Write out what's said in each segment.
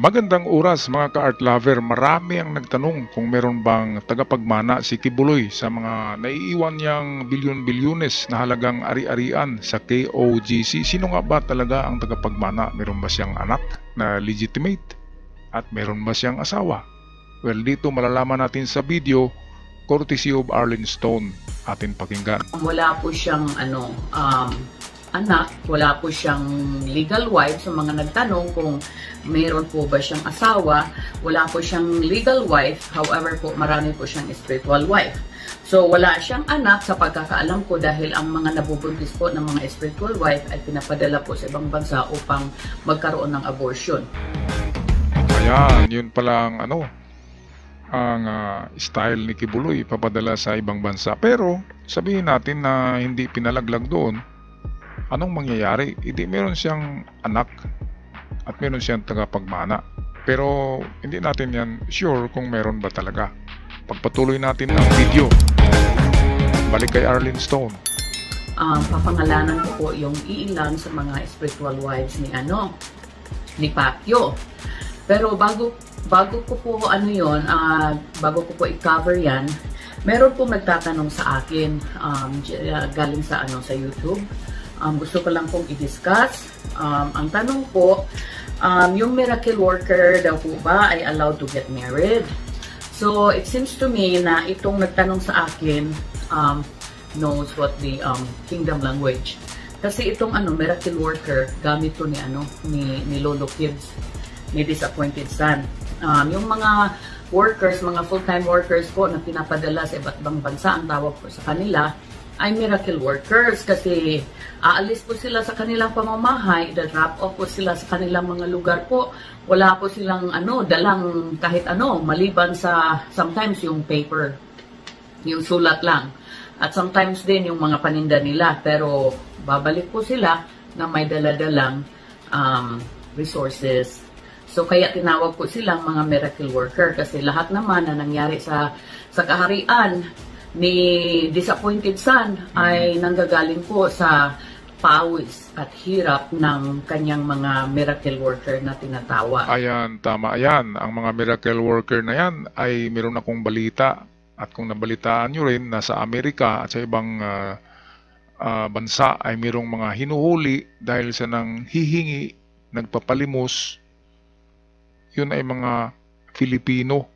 Magandang oras mga ka-art lover. Marami ang nagtanong kung meron bang tagapagmana si Kibuloy sa mga naiiwan niyang bilyon-bilyones na halagang ari-arian sa KOGC. Sino nga ba talaga ang tagapagmana? Meron ba siyang anak na legitimate? At meron ba siyang asawa? Well, dito malalaman natin sa video, courtesy of Arlene Stone. Atin pakinggan. Wala po siyang anak, wala po siyang legal wife. So mga nagtanong kung mayroon po ba siyang asawa, wala po siyang legal wife, however po marami po siyang spiritual wife. So wala siyang anak sa pagkakaalam ko dahil ang mga nabubuntis po ng mga spiritual wife ay pinapadala po sa ibang bansa upang magkaroon ng abortion. Ayan, yun pala ang style ni Kibuloy, papadala sa ibang bansa. Pero sabihin natin na hindi pinalaglag doon, anong mangyayari? Hindi meron siyang anak at meron siyang tagapagmana. Pero hindi natin yan sure kung meron ba talaga. Pagpatuloy natin ang video. Balik kay Arlene Stone. Papangalanan ko po yung iilan sa mga spiritual wives ni Pacquiao. Pero bago ko po bago ko po i-cover yan, meron po nagtatanong sa akin galing sa YouTube. Gusto ko lang pong i-discuss. Ang tanong po, yung miracle worker daw po ba ay allowed to get married? So, it seems to me na itong nagtanong sa akin knows what the kingdom language. Kasi itong miracle worker, gamit to ni Lolo Kids, ni Disappointed Son. Yung mga workers, mga full-time workers po na pinapadala sa iba't ibang bansa, ang tawag po sa kanila ay miracle workers kasi aalis po sila sa kanilang pamamahay, drop off po sila sa kanilang mga lugar po. Wala po silang dalang kahit maliban sa sometimes yung paper, yung sulat lang. At sometimes din yung mga paninda nila, pero babalik po sila na may daladalang resources. So kaya tinawag po silang mga miracle worker kasi lahat naman na nangyari sa kaharian ni Disappointed Son ay nanggagaling po sa pawis at hirap ng kanyang mga miracle worker na tinatawag. Ayan, tama yan. Ang mga miracle worker na yan ay meron akong balita. At kung nabalitaan nyo rin, nasa Amerika at sa ibang bansa ay merong mga hinuhuli dahil sa nang hihingi, nagpapalimos. Yun ay mga Filipino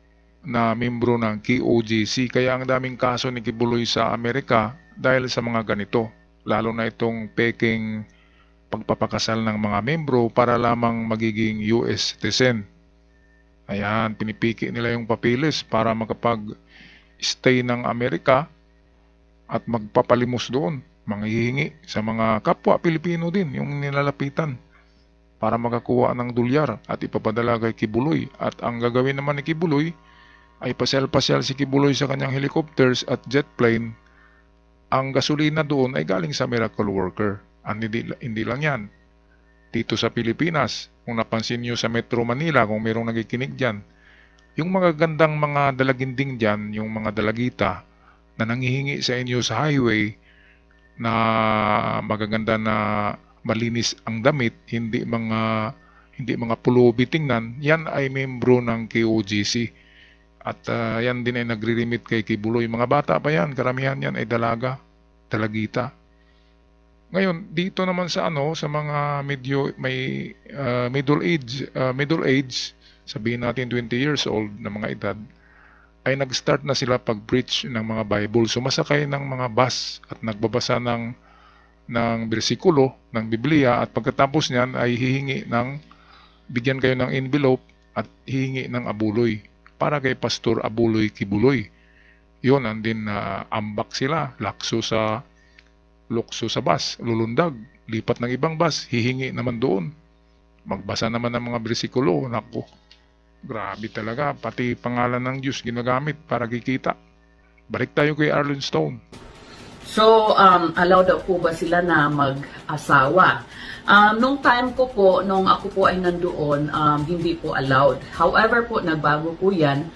na membro ng KOGC. Kaya ang daming kaso ni Kibuloy sa Amerika dahil sa mga ganito. Lalo na itong peking pagpapakasal ng mga membro para lamang magiging US citizen. Ayan, pinipiki nila yung papilis para makapag-stay ng Amerika at magpapalimos doon. Manghihingi sa mga kapwa Pilipino din yung nilalapitan para makakuha ng dolyar at ipapadala kay Kibuloy. At ang gagawin naman ni Kibuloy ay pasyal-pasyal si Kibuloy sa kanyang helicopters at jet plane. Ang gasolina doon ay galing sa miracle worker. Hindi lang yan. Dito sa Pilipinas, kung napansin nyo sa Metro Manila, kung mayroong nakikinig dyan, yung mga gandang mga dalaginding dyan, yung mga dalagita na nangihingi sa inyo sa highway na magaganda na malinis ang damit, hindi mga pulubi tingnan, yan ay membro ng KOGC. At yan din ay nagre-remit kay Kibuloy. Mga bata pa yan, karamihan yan ay dalagita. Ngayon, dito naman sa sa mga middle age, sabihin natin 20 years old na mga edad, ay nag-start na sila pag-preach ng mga Bible. Sumasakay ng mga bus at nagbabasa ng bersikulo ng Biblia at pagkatapos niyan ay bigyan kayo ng envelope at hihingi ng abuloy para kay Pastor Abuloy Kibuloy. Yun, andin na ambak sila, lukso sa bus, lulundag, lipat ng ibang bus, hihingi naman doon. Magbasa naman ng mga bersikulo. Naku, grabe talaga, pati pangalan ng Diyos ginagamit para kikita. Balik tayo kay Arlene Stone. So, allow daw po ba sila na mag-asawa? Nung time ko po, nung ako po ay nandoon, hindi po allowed. However po, nagbago po yan,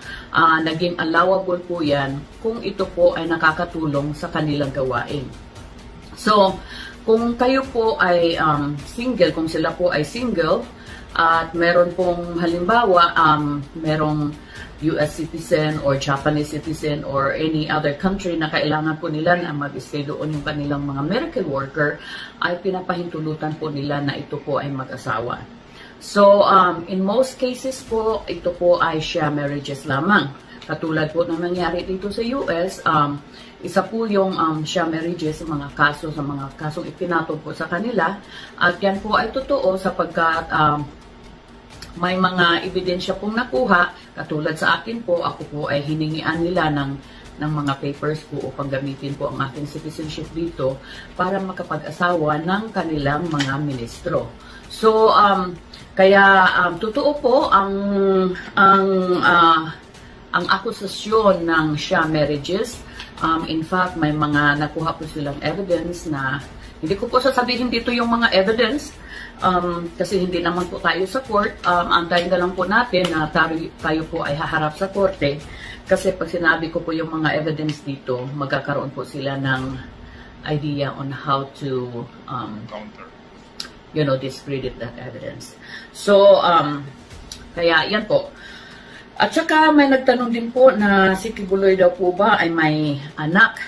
naging allowable po yan kung ito po ay nakakatulong sa kanilang gawain. So, kung kayo po ay single, kung sila po ay single, At meron pong halimbawa, merong US citizen or Japanese citizen or any other country na kailangan po nila na mag-stay doon yung kanilang mga miracle worker, ay pinapahintulutan po nila na ito po ay mag-asawa. So, in most cases po, ito po ay sham marriages lamang. Katulad po ng nangyari dito sa US, isa po yung sham marriages, mga kaso sa mga kasong ipinatol po sa kanila. At yan po ay totoo sapagkat may mga ebidensya pong nakuha. Katulad sa akin po, ako po ay hiningian nila ng mga papers ko upang gamitin po ang aking citizenship dito para makapag-asawa ng kanilang mga ministro. So, kaya totoo po ang akusasyon ng sham marriages. In fact, may mga nakuha po silang evidence na hindi ko po sasabihin dito yung mga evidence kasi hindi naman po tayo sa court. Antayin na lang po natin na tayo po ay haharap sa korte kasi pag sinabi ko po yung mga evidence dito, magkakaroon po sila ng idea on how to discredit that evidence. So, kaya yan po. At saka may nagtanong din po na si Kibuloy daw po ba ay may anak.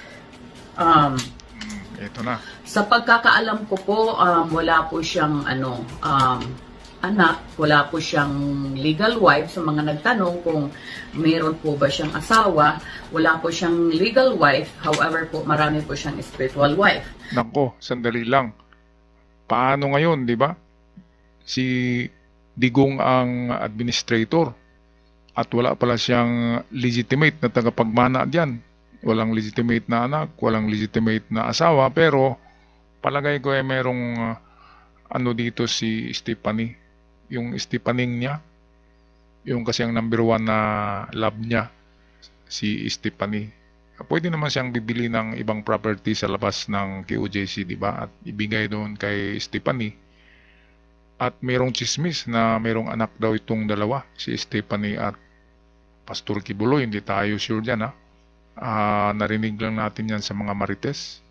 Ito na. Sa pagkakaalam ko po, wala po siyang anak, wala po siyang legal wife. Sa mga nagtanong kung mayroon po ba siyang asawa, wala po siyang legal wife. However po, marami po siyang spiritual wife. Nako, sandali lang. Paano ngayon, di ba? Si Digong ang administrator at wala pala siyang legitimate na tagapagmana diyan. Walang legitimate na anak, walang legitimate na asawa, pero palagay ko ay merong dito si Stephanie. Yung Stephaning niya, yung kasi ang number 1 na love niya, si Stephanie. Pwede naman siyang bibili ng ibang property sa labas ng KOJC, di ba? At ibigay doon kay Stephanie. At merong chismis na merong anak daw itong dalawa, si Stephanie at Pastor Kibuloy. Hindi tayo sure dyan, ha? Narinig lang natin yan sa mga marites.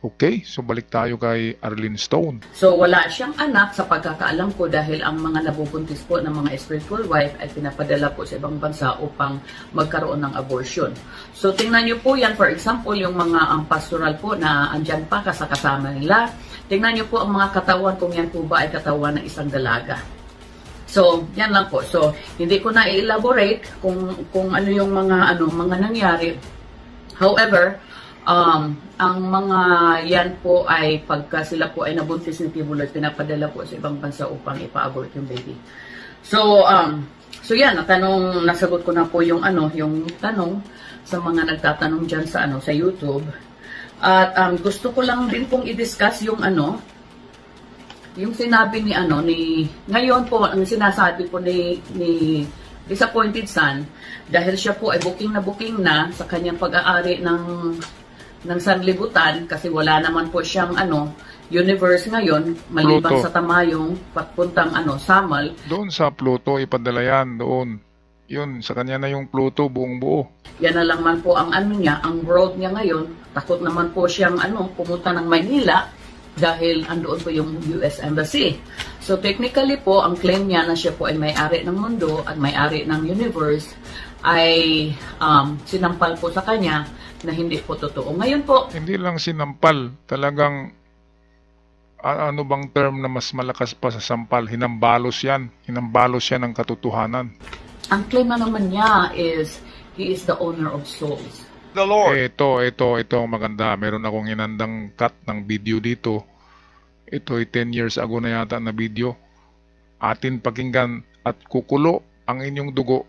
Okay, so balik tayo kay Arlene Stone. So wala siyang anak sa pagkakaalam ko dahil ang mga nabubuntis po ng mga spiritual wife ay pinapadala po sa ibang bansa upang magkaroon ng abortion. So tingnan niyo po yan, for example, yung mga pastoral po na andyan pa kasama nila. Tingnan niyo po ang mga katawan kung yan po ba ay katawan ng isang dalaga. So, yan lang po. So, hindi ko na i-elaborate kung ano yung mga nangyari. However, ang mga yan po ay pagka sila po ay nabuntis ng Kibuloy, pinapadala po sa ibang bansa upang ipa-abort yung baby. So, yan, nasagot ko na po yung tanong sa mga nagtatanong diyan sa YouTube. At gusto ko lang din pong i-discuss yung sinabi ngayon po, ang sinasabi po ni Disappointed Son, dahil siya po ay booking na sa kanyang pag-aari ng sanlibutan, kasi wala naman po siyang universe ngayon, maliban Pluto. sa Tamayong papuntang Samal. Doon sa Pluto, ipadala yan doon. Yun, sa kanya na yung Pluto, buong buo. Yan na lang man po ang ang road niya ngayon. Takot naman po siyang pumunta ng Maynila, dahil andoon po yung US Embassy. So technically po, ang claim niya na siya po ay may-ari ng mundo at may-ari ng universe ay sinampal po sa kanya na hindi po totoo. Ngayon po, Hindi lang sinampal, talagang ano bang term na mas malakas pa sa sampal? Hinambalos yan. Hinambalos yan ng katotohanan. ang claim na naman niya is he is the owner of souls. The Lord. Ito maganda. Meron akong inandang cut ng video dito. Ito ay 10 years ago na yata na video. Atin pakinggan at kukulo ang inyong dugo.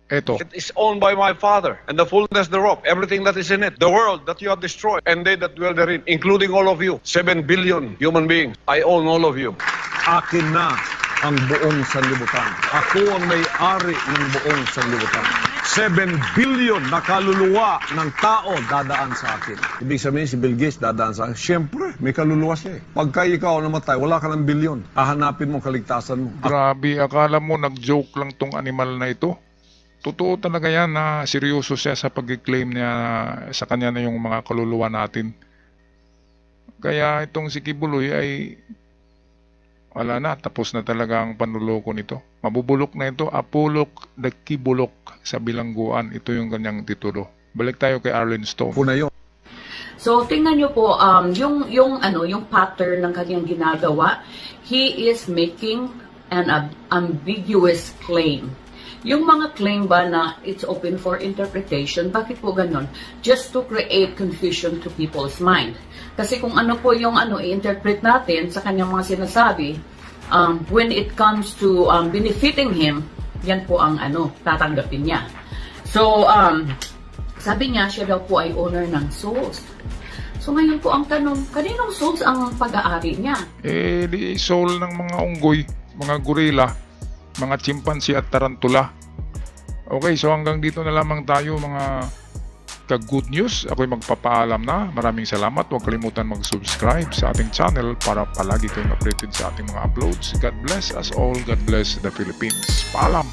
Ito. It is owned by my Father, and the fullness thereof, everything that is in it. The world that you have destroyed, and they that dwell therein, including all of you, 7 billion human beings. I own all of you. Akin na ang buong sanlibutan. Ako ang may-ari ng buong sanlibutan. 7 billion na kaluluwa ng tao dadaan sa akin. Ibig sabihin si Bill Gates dadaan sa akin. Siyempre, may kaluluwa siya eh. Pagka ikaw namatay, wala ka ng bilyon. Hahanapin mo kaligtasan mo. Grabe, akala mo nag-joke lang tong animal na ito. Totoo talaga yan na seryoso siya sa pag-claim niya sa kanya na yung mga kaluluwa natin. Kaya itong si Kibuloy ay wala na, tapos na talaga ang panluloko nito. Mabubulok na ito, Apulok Dakibulok sa bilangguan. Ito yung kanyang titulo. Balik tayo kay Arlen Stone. Una yun. So, tingnan nyo po, yung pattern ng kanyang ginagawa, he is making an ambiguous claim. Yung mga claim ba na it's open for interpretation, bakit po ganun? Just to create confusion to people's mind. Kasi kung ano po yung i-interpret natin sa kanyang mga sinasabi, when it comes to benefiting him, yan po ang tatanggapin niya. So, sabi niya, siya daw po ay owner ng souls. So ngayon po ang tanong, kaninong souls ang pag-aari niya? Di soul ng mga unggoy, mga gorilla, mga chimpanzee at tarantula. Okay, so hanggang dito na lamang tayo mga ka-good news. Ako'y magpapaalam na. Maraming salamat. Huwag kalimutan mag-subscribe sa ating channel para palagi kayong updated sa ating mga uploads. God bless us all. God bless the Philippines. Paalam!